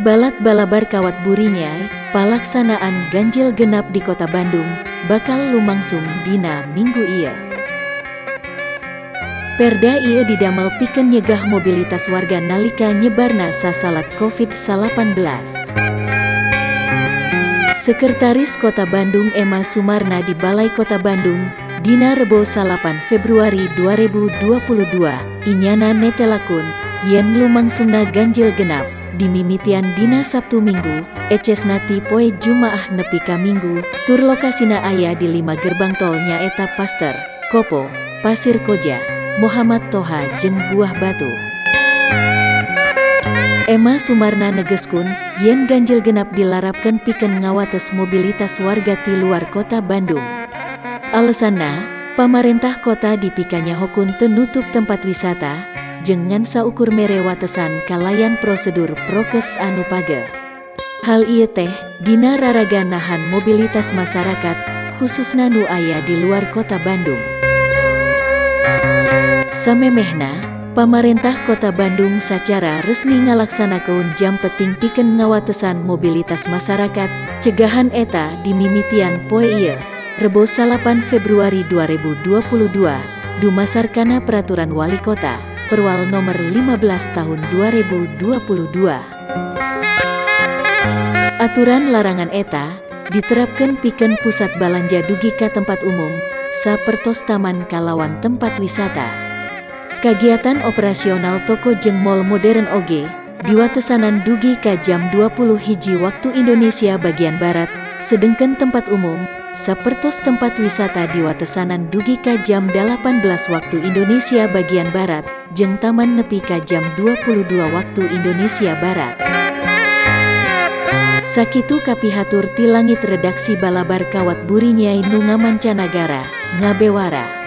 Balat balabar kawat burinyai, palaksanaan ganjil genap di Kota Bandung, bakal lumangsung dina Minggu ieu. Perda ieu didamel pikeun nyegah mobilitas warga nalika nyebarna sasalat COVID-19. Sekretaris Kota Bandung Emma Sumarna di Balai Kota Bandung, dina Rebo 8 Februari 2022, inyana netelakeun yen lumangsungna ganjil genap di mimitian dina Sabtu Minggu, ecesna ti poe Jumaah nepi ka Minggu, tur lokasina aya di 5 gerbang tol nyaeta Paster, Kopo, Pasir Koja, Muhammad Toha jeung Buah Batu. Emma Sumarna negeskeun yen ganjil genap dilarapkeun pikeun ngawates mobilitas warga ti luar Kota Bandung. Alesanna, pamarentah kota dipikanyahokeun teu nutup tempat wisata jeung ngan saukur mere watesan kalayan prosedur prokes anu pageh. Hal ieu teh dina raraga nahan mobilitas masyarakat khususna nu aya di luar Kota Bandung. Samemehna, pamarentah Kota Bandung sacara resmi ngalaksanakeun jam peting pikeun ngawatesan mobilitas masyarakat. Cegahan eta di mimitian poe ieu, Rebo 8 Februari 2022, dumasarkana Peraturan Wali Kota Perwal Nomor 15 Tahun 2022. Aturan larangan eta diterapkeun pikeun pusat balanja dugi ka tempat umum, sapertos taman kalawan tempat wisata. Kagiatan operasional toko jeung mall modern oge diwatesanan dugi ka jam 20 hiji waktu Indonesia bagian Barat, sedengkeun tempat umum sapertos tempat wisata diwatesanan dugi ka jam 18 waktu Indonesia bagian Barat, jeung taman nepi ka jam 22 waktu Indonesia Barat. Sakitu kapihatur ti langit redaksi balabar kawat burinyai nu ngamancanagara, ngabewara.